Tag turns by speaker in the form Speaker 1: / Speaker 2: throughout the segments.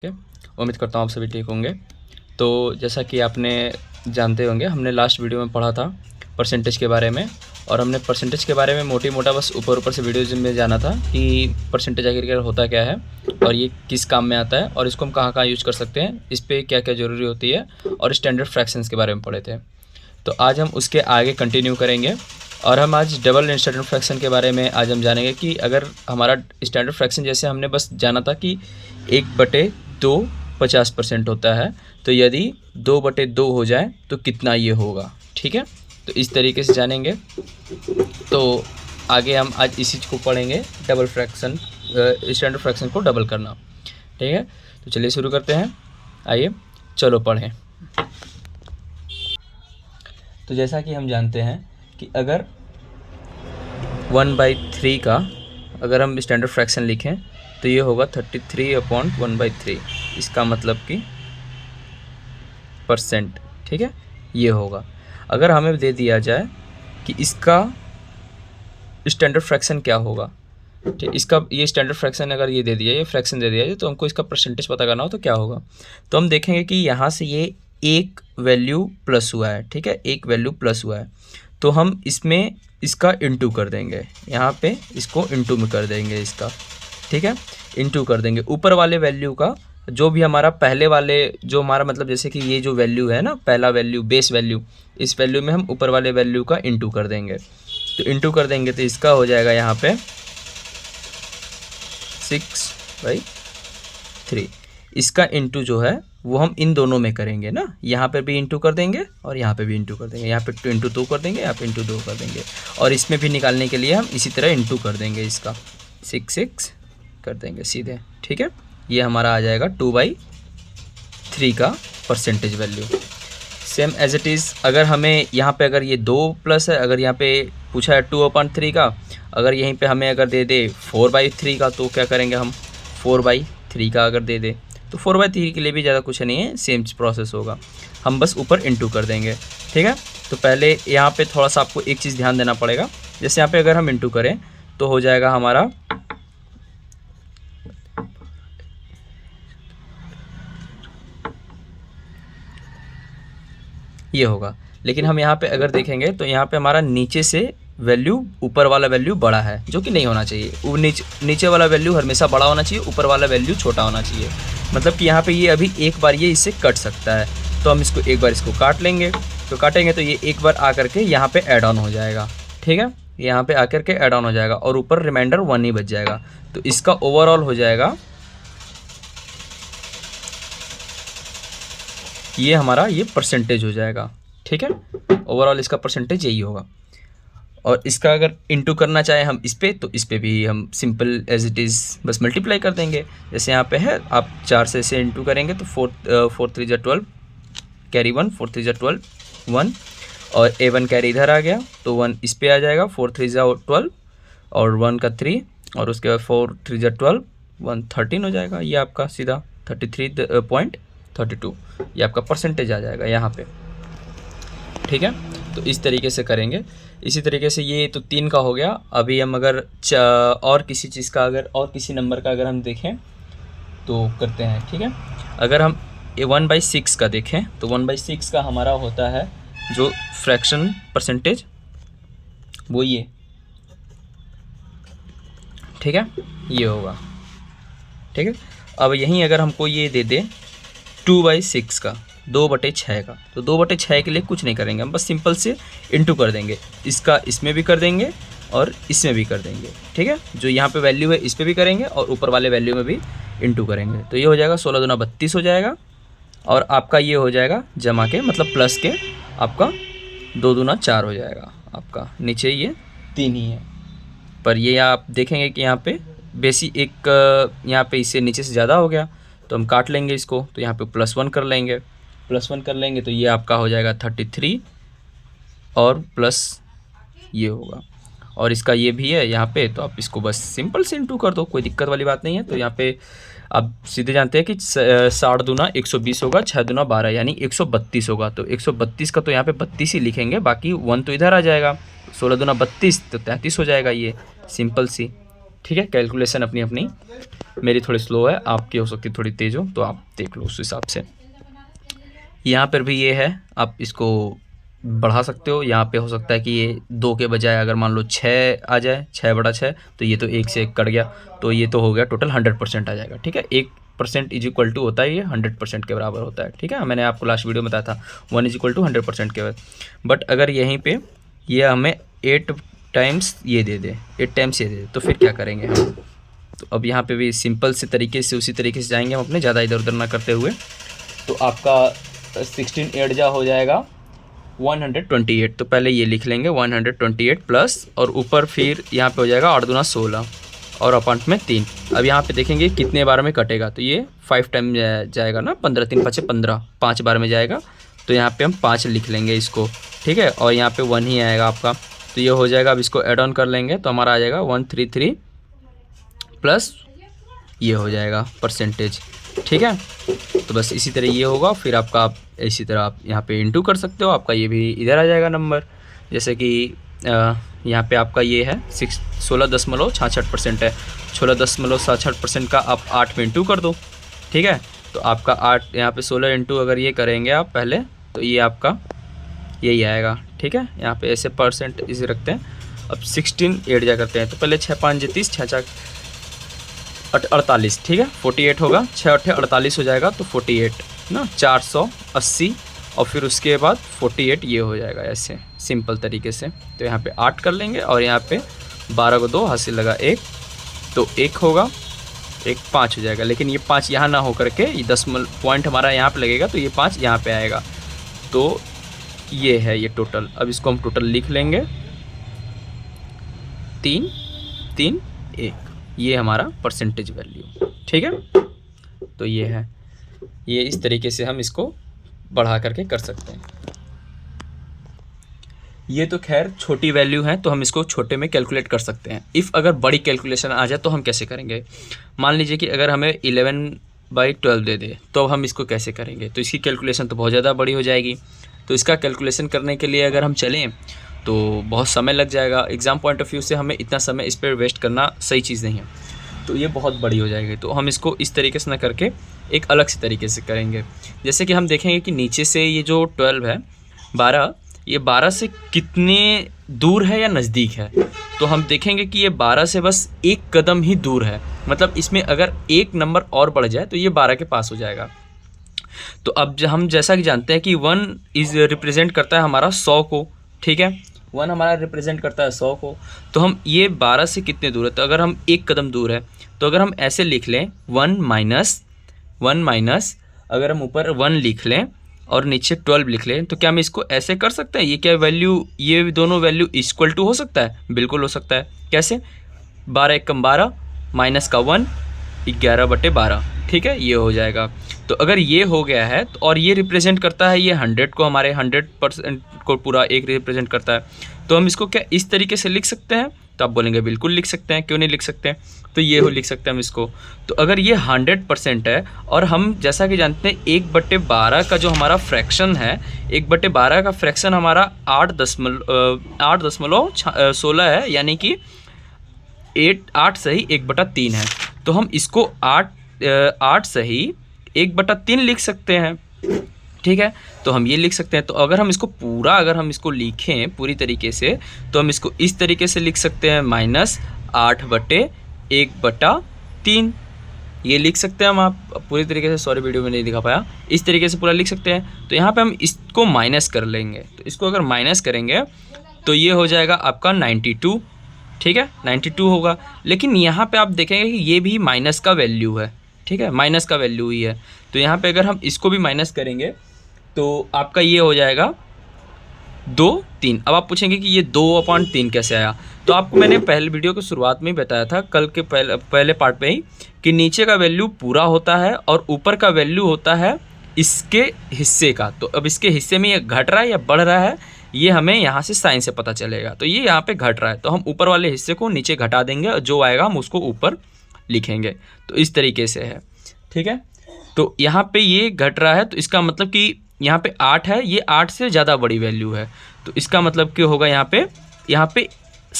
Speaker 1: उम्मीद करता हूँ आप सभी ठीक होंगे। तो जैसा कि आपने जानते होंगे, हमने लास्ट वीडियो में पढ़ा था परसेंटेज के बारे में, और हमने परसेंटेज के बारे में मोटी मोटा बस ऊपर से वीडियोज़ में जाना था कि परसेंटेज आखिरकार होता क्या है और ये किस काम में आता है और इसको हम कहाँ यूज़ कर सकते हैं, इस पर क्या क्या ज़रूरी होती है, और स्टैंडर्ड फ्रैक्शंस के बारे में पढ़े थे। तो आज हम उसके आगे कंटिन्यू करेंगे और हम आज डबल स्टैंडर्ड फ्रैक्शन के बारे में आज हम जानेंगे कि अगर हमारा स्टैंडर्ड फ्रैक्शन, जैसे हमने बस जाना था कि 1/2 50% होता है, तो यदि 2/2 हो जाए तो कितना ये होगा। ठीक है, तो इस तरीके से जानेंगे। तो आगे हम आज इसी को पढ़ेंगे, डबल फ्रैक्शन, स्टैंडर्ड फ्रैक्शन को डबल करना। ठीक है, तो चलिए शुरू करते हैं। आइए चलो पढ़ें। तो जैसा कि हम जानते हैं कि अगर 1/3 का अगर हम स्टैंडर्ड फ्रैक्शन लिखें तो ये होगा 33/1/3। इसका मतलब कि परसेंट। ठीक है, ये होगा। अगर हमें दे दिया जाए कि इसका स्टैंडर्ड फ्रैक्शन क्या होगा, ठीक, इसका ये स्टैंडर्ड फ्रैक्शन अगर ये दे दिया, ये फ्रैक्शन दे दिया जाए, तो हमको इसका परसेंटेज पता करना हो तो क्या होगा। तो हम देखेंगे कि यहाँ से ये एक वैल्यू प्लस हुआ है। ठीक है, एक वैल्यू प्लस हुआ है, तो हम इसमें इसका इंटू कर देंगे, यहाँ पे इसको इंटू में कर देंगे इसका। ठीक है, इंटू कर देंगे ऊपर वाले वैल्यू का, जो भी हमारा पहले वाले, जो हमारा मतलब जैसे कि ये जो वैल्यू है ना, पहला वैल्यू बेस वैल्यू, इस वैल्यू में हम ऊपर वाले वैल्यू का इंटू कर देंगे। तो इंटू कर देंगे तो इसका हो जाएगा यहाँ पे 6/3। इसका इंटू जो है वो हम इन दोनों में करेंगे ना, यहाँ पर भी इंटू कर देंगे और यहाँ पे भी इंटू कर देंगे। यहाँ पे इंटू 2 कर देंगे, यहाँ पे इंटू 2 कर देंगे, और इसमें भी निकालने के लिए हम इसी तरह इंटू कर देंगे, इसका 6 कर देंगे सीधे। ठीक है, ये हमारा आ जाएगा 2/3 का percentage value. Same as it is, अगर हमें यहाँ पे अगर ये 2 प्लस है, अगर यहाँ पे पूछा है 2/3 का, अगर यहीं पे हमें अगर दे दे 4/3 का, तो क्या करेंगे हम, 4/3 का अगर दे दे तो 4/3 के लिए भी ज़्यादा कुछ नहीं है, सेम प्रोसेस होगा, हम बस ऊपर इंटू कर देंगे। ठीक है, तो पहले यहाँ पे थोड़ा सा आपको एक चीज़ ध्यान देना पड़ेगा। जैसे यहाँ पे अगर हम इंटू करें तो हो जाएगा हमारा ये होगा, लेकिन हम यहाँ पे अगर देखेंगे तो यहाँ पे हमारा नीचे से वैल्यू, ऊपर वाला वैल्यू बड़ा है, जो कि नहीं होना चाहिए। वो नीचे वाला वैल्यू हमेशा बड़ा होना चाहिए, ऊपर वाला वैल्यू छोटा होना चाहिए। मतलब कि यहाँ पे ये अभी एक बार ये इससे कट सकता है, तो हम इसको एक बार इसको काट लेंगे। तो काटेंगे तो ये एक बार आकर के यहाँ पे ऐड ऑन हो जाएगा। ठीक है, यहाँ पे आकर के ऐड ऑन हो जाएगा और ऊपर रिमाइंडर 1 ही बच जाएगा। तो इसका ओवरऑल हो जाएगा, ये हमारा ये परसेंटेज हो जाएगा। ठीक है, ओवरऑल इसका परसेंटेज यही होगा। और इसका अगर इंटू करना चाहे हम इस पे, तो इस पे भी हम सिंपल एज इट इज़ बस मल्टीप्लाई कर देंगे। जैसे यहाँ पे है, आप 4 से इसे इंटू करेंगे तो 4 3 जा 12, कैरी 1, 4 3 जा 12 1, और A1 कैरी इधर आ गया तो 1 इस पे आ जाएगा, 4 3 जा 12 और 1 का 3, और उसके बाद 4 3 जा 12, 1 13 हो जाएगा। ये आपका सीधा 33.32 ये आपका परसेंटेज आ जाएगा यहाँ पे। ठीक है, तो इस तरीके से करेंगे। इसी तरीके से ये तो 3 का हो गया। अभी हम अगर और किसी चीज़ का, अगर और किसी नंबर का अगर हम देखें तो करते हैं। ठीक है, अगर हम 1/6 का देखें तो 1/6 का हमारा होता है जो फ्रैक्शन परसेंटेज, वो ये। ठीक है, ये होगा। ठीक है, अब यहीं अगर हमको ये दे दे 2/6 का, 2/6 का, तो 2/6 के लिए कुछ नहीं करेंगे, हम बस सिंपल से इंटू कर देंगे। इसका इसमें भी कर देंगे और इसमें भी कर देंगे। ठीक है, जो यहाँ पे वैल्यू है इस पर भी करेंगे और ऊपर वाले वैल्यू में भी इंटू करेंगे। तो ये हो जाएगा 16 दूना 32 हो जाएगा, और आपका ये हो जाएगा जमा के, मतलब प्लस के, आपका 2 दूना 4 हो जाएगा। आपका नीचे ये 3 ही है, पर ये आप देखेंगे कि यहाँ पे बेसी एक, यहाँ पे इससे नीचे से ज़्यादा हो गया, तो हम काट लेंगे इसको। तो यहाँ पे +1 कर लेंगे, +1 कर लेंगे तो ये आपका हो जाएगा 33 और प्लस ये होगा, और इसका ये भी है यहाँ पे, तो आप इसको बस सिंपल से इंटू कर दो, कोई दिक्कत वाली बात नहीं है। तो यहाँ पे आप सीधे जानते हैं कि 60 दूना 120 होगा, 6 दूना 12 यानी 132 होगा। तो 132 का तो यहाँ पे 32 ही लिखेंगे, बाकी 1 तो इधर आ जाएगा। 16 दूना 32 तो 33 हो जाएगा, ये सिंपल सी। ठीक है, कैलकुलेशन अपनी अपनी, मेरी थोड़ी स्लो है, आपकी हो सकती है थोड़ी तेज़ हो, तो आप देख लो उस हिसाब से। यहाँ पर भी ये है, आप इसको बढ़ा सकते हो। यहाँ पे हो सकता है कि ये 2 के बजाय अगर मान लो 6 आ जाए, 6/6, तो ये तो 1 से 1 कट गया, तो ये तो हो गया टोटल 100% आ जाएगा। ठीक है, 1% इज इक्वल टू होता है, ये 100% के बराबर होता है। ठीक है, मैंने आपको लास्ट वीडियो में बताया था 1 इज इक्वल टू 100% के। बट अगर यहीं पे ये हमें 8 टाइम्स ये दे दे, 8 टाइम्स ये दे दे, तो फिर क्या करेंगे हम? तो अब यहाँ पे भी सिंपल से तरीके से उसी तरीके से जाएंगे हम अपने, ज़्यादा इधर उधर ना करते हुए। तो आपका 16 8 जा हो जाएगा 128। तो पहले ये लिख लेंगे 128 प्लस, और ऊपर फिर यहाँ पे हो जाएगा 8 दूना 16 और अपॉइंट में 3। अब यहाँ पे देखेंगे कितने बार में कटेगा, तो ये 5 टाइम जाएगा ना, 15 3 5 15, 5 बार में जाएगा। तो यहाँ पे हम 5 लिख लेंगे इसको। ठीक है, और यहाँ पे 1 ही आएगा आपका, तो ये हो जाएगा। अब इसको ऐड ऑन कर लेंगे तो हमारा आ जाएगा 133 प्लस ये हो जाएगा परसेंटेज। ठीक है, तो बस इसी तरह ये होगा। फिर आपका आप इसी तरह आप यहाँ पे इंटू कर सकते हो, आपका ये भी इधर आ जाएगा नंबर। जैसे कि यहाँ पे आपका ये है 16.66% है, 16.66% का आप 8 में इंटू कर दो। ठीक है, तो आपका 8 यहाँ पे 16 इंटू अगर ये करेंगे आप पहले, तो ये आपका यही आएगा। ठीक है, यहाँ पे ऐसे परसेंट इसे रखते हैं। अब 16 8 जा करते हैं, तो पहले 6 5 30, 6 4 48। ठीक है, 48 होगा, 6 8 48 हो जाएगा, तो 48 ना 480, और फिर उसके बाद 48 ये हो जाएगा ऐसे सिंपल तरीके से। तो यहाँ पे 8 कर लेंगे, और यहाँ पे 12 को 2 हाथ से लगा 1, तो 1 होगा, 1 5 हो जाएगा। लेकिन ये 5 यहाँ ना हो करके ये 10 पॉइंट हमारा यहाँ पे लगेगा, तो ये 5 यहाँ पे आएगा। तो ये है ये टोटल। अब इसको हम टोटल लिख लेंगे 3 3 1, ये हमारा परसेंटेज वैल्यू। ठीक है, तो ये है, ये इस तरीके से हम इसको बढ़ा करके कर सकते हैं। ये तो खैर छोटी वैल्यू है, तो हम इसको छोटे में कैलकुलेट कर सकते हैं। इफ़ अगर बड़ी कैलकुलेशन आ जाए तो हम कैसे करेंगे? मान लीजिए कि अगर हमें 11/12 दे दे, तो हम इसको कैसे करेंगे? तो इसकी कैलकुलेशन तो बहुत ज़्यादा बड़ी हो जाएगी। तो इसका कैलकुलेशन करने के लिए अगर हम चलें तो बहुत समय लग जाएगा। एग्ज़ाम पॉइंट ऑफ व्यू से हमें इतना समय इस पर वेस्ट करना सही चीज़ नहीं है, तो ये बहुत बड़ी हो जाएगी। तो हम इसको इस तरीके से ना करके एक अलग से तरीके से करेंगे। जैसे कि हम देखेंगे कि नीचे से ये जो 12 है 12, ये 12 से कितने दूर है या नज़दीक है। तो हम देखेंगे कि ये 12 से बस एक कदम ही दूर है, मतलब इसमें अगर एक नंबर और बढ़ जाए तो ये 12 के पास हो जाएगा। तो अब हम जैसा कि जानते हैं कि 1 इज़ रिप्रेजेंट करता है हमारा 100 को। ठीक है, 1 हमारा रिप्रेजेंट करता है 100 को। तो हम ये 12 से कितने दूर है, तो अगर हम एक कदम दूर है, तो अगर हम ऐसे लिख लें 1 माइनस अगर हम ऊपर 1 लिख लें और नीचे 12 लिख लें, तो क्या हम इसको ऐसे कर सकते हैं? ये क्या वैल्यू, ये दोनों वैल्यू इक्वल टू हो सकता है? बिल्कुल हो सकता है। कैसे? 12 1 12 माइनस का 1 11/12। ठीक है, ये हो जाएगा। तो अगर ये हो गया है तो, और ये रिप्रेजेंट करता है ये 100 को, हमारे 100% को पूरा एक रिप्रेजेंट करता है, तो हम इसको क्या इस तरीके से लिख सकते हैं? तो आप बोलेंगे बिल्कुल लिख सकते हैं, क्यों नहीं लिख सकते हैं? तो ये हो लिख सकते हैं हम इसको। तो अगर ये 100% है, और हम जैसा कि जानते हैं 1/12 का जो हमारा फ्रैक्शन है, 1/12 का फ्रैक्शन हमारा 8.16 है, यानी कि 8 सही 1/3 है। तो हम इसको 8 सही 1/3 लिख सकते हैं। ठीक है, तो हम ये लिख सकते हैं। तो अगर हम इसको पूरा, अगर हम इसको लिखें पूरी तरीके से, तो हम इसको इस तरीके से लिख सकते हैं -8/1/3, ये लिख सकते हैं हम। आप पूरी तरीके से, सॉरी वीडियो में नहीं दिखा पाया, इस तरीके से पूरा लिख सकते हैं। तो यहाँ पे हम इसको माइनस कर लेंगे, तो इसको अगर माइनस करेंगे तो ये हो जाएगा आपका 92। ठीक है, 92 होगा। लेकिन यहाँ पे आप देखेंगे कि ये भी माइनस का वैल्यू है। ठीक है, माइनस का वैल्यू ही है। तो यहाँ पे अगर हम इसको भी माइनस करेंगे तो आपका ये हो जाएगा 2 3। अब आप पूछेंगे कि ये 2/3 कैसे आया? तो आपको मैंने पहले वीडियो की शुरुआत में ही बताया था, कल के पहले पार्ट में ही, कि नीचे का वैल्यू पूरा होता है और ऊपर का वैल्यू होता है इसके हिस्से का। तो अब इसके हिस्से में ये घट रहा है या बढ़ रहा है, ये हमें यहाँ से साइन से पता चलेगा। तो ये यहाँ पे घट रहा है, तो हम ऊपर वाले हिस्से को नीचे घटा देंगे और जो आएगा हम उसको ऊपर लिखेंगे। तो इस तरीके से है। ठीक है, तो यहाँ पे ये घट रहा है, तो इसका मतलब कि यहाँ पे 8 है, ये 8 से ज़्यादा बड़ी वैल्यू है। तो इसका मतलब क्या होगा, यहाँ पे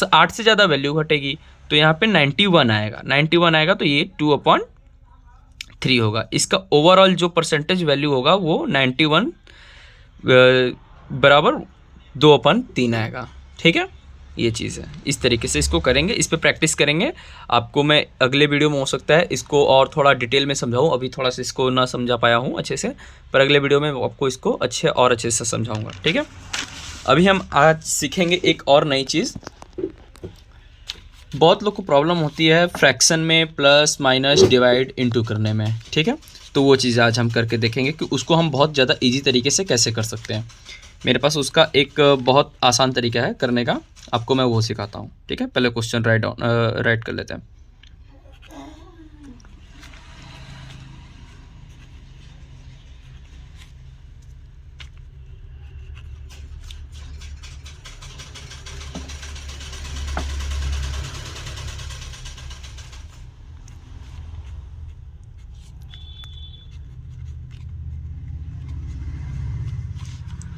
Speaker 1: 8 से ज़्यादा वैल्यू घटेगी। तो यहाँ पे 91 आएगा, 91 आएगा तो ये 2/3 होगा। इसका ओवरऑल जो परसेंटेज वैल्यू होगा वो 91 बराबर 2/3 आएगा। ठीक है, ये चीज़ है। इस तरीके से इसको करेंगे, इस पे प्रैक्टिस करेंगे। आपको मैं अगले वीडियो में हो सकता है इसको और थोड़ा डिटेल में समझाऊँ, अभी थोड़ा सा इसको ना समझा पाया हूँ अच्छे से, पर अगले वीडियो में आपको इसको अच्छे से समझाऊँगा। ठीक है, अभी हम आज सीखेंगे एक और नई चीज़। बहुत लोग को प्रॉब्लम होती है फ्रैक्शन में प्लस माइनस डिवाइड इनटू करने में। ठीक है, तो वो चीज़ आज हम करके देखेंगे कि उसको हम बहुत ज़्यादा इजी तरीके से कैसे कर सकते हैं। मेरे पास उसका एक बहुत आसान तरीका है करने का, आपको मैं वो सिखाता हूँ। ठीक है, पहले क्वेश्चन राइट कर लेते हैं।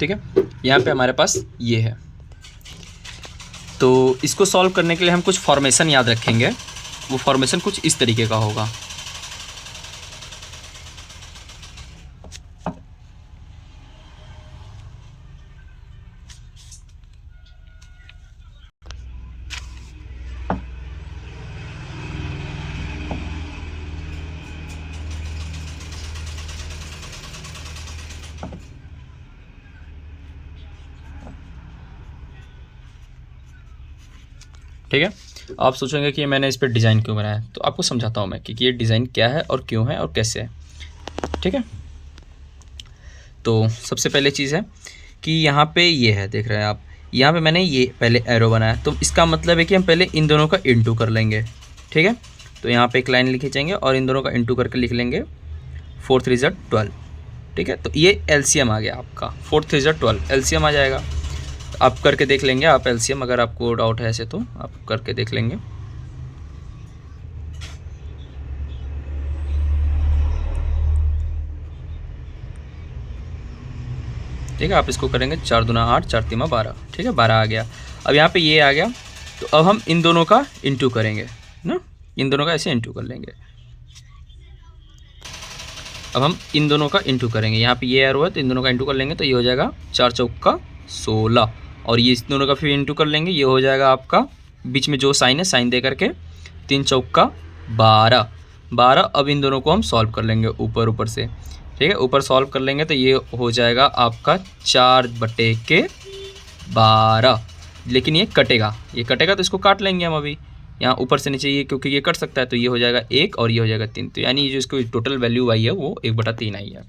Speaker 1: ठीक है, यहाँ पे हमारे पास ये है, तो इसको सॉल्व करने के लिए हम कुछ फॉर्मेशन याद रखेंगे। वो फॉर्मेशन कुछ इस तरीके का होगा। ठीक है, आप सोचेंगे कि मैंने इस पर डिज़ाइन क्यों बनाया, तो आपको समझाता हूँ मैं कि ये डिज़ाइन क्या है और क्यों है और कैसे है। ठीक है, तो सबसे पहले चीज़ है कि यहाँ पे ये है, देख रहे हैं आप, यहाँ पे मैंने ये पहले एरो बनाया, तो इसका मतलब है कि हम पहले इन दोनों का इंटू कर लेंगे। ठीक है, तो यहाँ पे एक लाइन लिख खींचेंगे और इन दोनों का इंटू करके लिख लेंगे 4 3 12। ठीक है, तो ये एलसीएम आ गया आपका, 4 3 12 एलसीएम आ जाएगा। आप करके देख लेंगे, आप एलसीएम अगर आपको डाउट है ऐसे तो आप करके देख लेंगे। ठीक है, आप इसको करेंगे 4 दूना 8 4 3 12। ठीक है, 12 आ गया। अब यहाँ पे ये आ गया, तो अब हम इन दोनों का इंटू करेंगे ना, इन दोनों का ऐसे इंटू कर लेंगे। अब हम इन दोनों का इंटू करेंगे, यहाँ पे ये एरो है तो इन दोनों का इंटू कर लेंगे, तो ये हो जाएगा 4 चौका 16, और ये इस दोनों का फिर इंटू कर लेंगे, ये हो जाएगा आपका बीच में जो साइन है साइन दे करके 3 चौका 12। अब इन दोनों को हम सॉल्व कर लेंगे ऊपर से। ठीक है, ऊपर सॉल्व कर लेंगे तो ये हो जाएगा आपका 4/12। लेकिन ये कटेगा तो इसको काट लेंगे हम अभी यहाँ ऊपर से नीचे, ये क्योंकि ये कट सकता है, तो ये हो जाएगा 1 और ये हो जाएगा 3, तो यानी ये जो इसको टोटल वैल्यू आई है वो 1/3 आई है।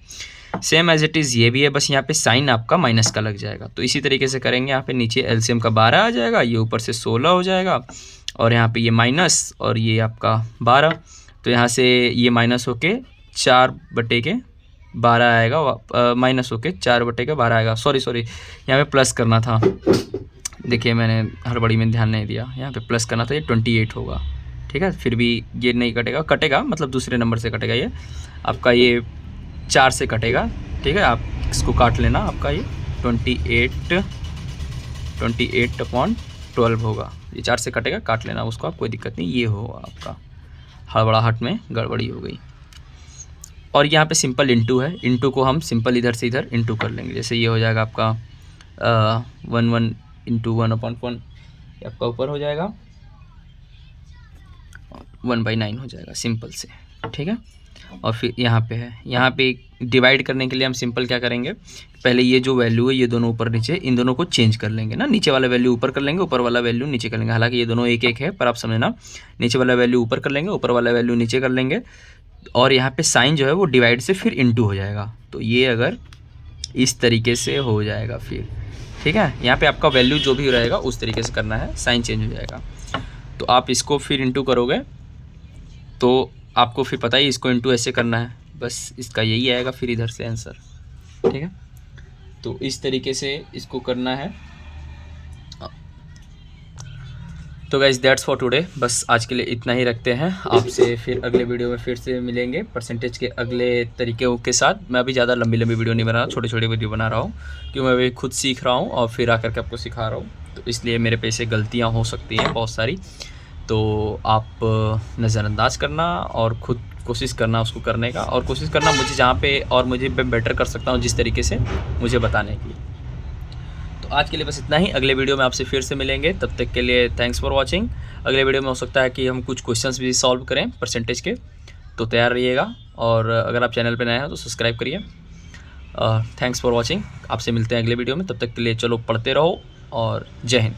Speaker 1: सेम एज इट इज़ ये भी है, बस यहाँ पे साइन आपका माइनस का लग जाएगा। तो इसी तरीके से करेंगे, यहाँ पे नीचे एलसीएम का 12 आ जाएगा, ये ऊपर से 16 हो जाएगा, और यहाँ पे ये माइनस और ये आपका 12, तो यहाँ से ये माइनस होके 4/12 आएगा, माइनस होके 4/12 आएगा। सॉरी यहाँ पे प्लस करना था, देखिए मैंने हड़बड़ी में ध्यान नहीं दिया, यहाँ पे प्लस करना था, ये 28 होगा। ठीक है, फिर भी ये नहीं कटेगा मतलब दूसरे नंबर से कटेगा, ये आपका ये 4 से कटेगा। ठीक है, आप इसको काट लेना, आपका ये 28/12 होगा, ये 4 से कटेगा, काट लेना उसको आप, कोई दिक्कत नहीं। ये होगा आपका हड़बड़ाहट में गड़बड़ी हो गई। और यहाँ पे सिंपल इंटू है, इंटू को हम सिंपल इधर से इधर इंटू कर लेंगे, जैसे ये हो जाएगा आपका 1 इंटू 1/1, आपका ऊपर हो जाएगा 1/9 हो जाएगा सिंपल से। ठीक है, और फिर यहाँ पे है, यहाँ पे डिवाइड करने के लिए हम सिंपल क्या करेंगे, पहले ये जो वैल्यू है ये दोनों ऊपर नीचे, इन दोनों को चेंज कर लेंगे ना, नीचे वाला वैल्यू ऊपर कर लेंगे, ऊपर वाला वैल्यू नीचे कर लेंगे। हालांकि ये दोनों एक एक है, पर आप समझना, नीचे वाला वैल्यू ऊपर कर लेंगे, ऊपर वाला वैल्यू नीचे कर लेंगे, और यहाँ पे साइन जो है वो डिवाइड से फिर इनटू हो जाएगा। तो ये अगर इस तरीके से हो जाएगा फिर, ठीक है, यहाँ पे आपका वैल्यू जो भी रहेगा उस तरीके से करना है, साइन चेंज हो जाएगा। तो आप इसको फिर इनटू करोगे तो आपको फिर पता ही इसको इनटू ऐसे करना है, बस इसका यही आएगा फिर इधर से आंसर। ठीक है, तो इस तरीके से इसको करना है। तो गाइस दैट्स फॉर टुडे, बस आज के लिए इतना ही रखते हैं। आपसे फिर अगले वीडियो में फिर से मिलेंगे परसेंटेज के अगले तरीक़ों के साथ। मैं अभी ज़्यादा लंबी वीडियो नहीं बना रहा, छोटे छोटे वीडियो बना रहा हूँ, क्योंकि मैं अभी खुद सीख रहा हूँ और फिर आकर के आपको सिखा रहा हूँ, तो इसलिए मेरे पे से गलतियाँ हो सकती हैं बहुत सारी। तो आप नज़रअंदाज करना और ख़ुद कोशिश करना उसको करने का, और कोशिश करना मुझे जहाँ पे और मुझे बेटर कर सकता हूँ जिस तरीके से मुझे बताने की। तो आज के लिए बस इतना ही। अगले वीडियो में आपसे फिर से मिलेंगे, तब तक के लिए थैंक्स फॉर वॉचिंग। अगले वीडियो में हो सकता है कि हम कुछ क्वेश्चंस भी सॉल्व करें परसेंटेज के, तो तैयार रहिएगा। और अगर आप चैनल पर नए हैं तो सब्सक्राइब करिए। Thanks for watching. आपसे मिलते हैं अगले वीडियो में, तब तक के लिए चलो पढ़ते रहो और जय हिंद।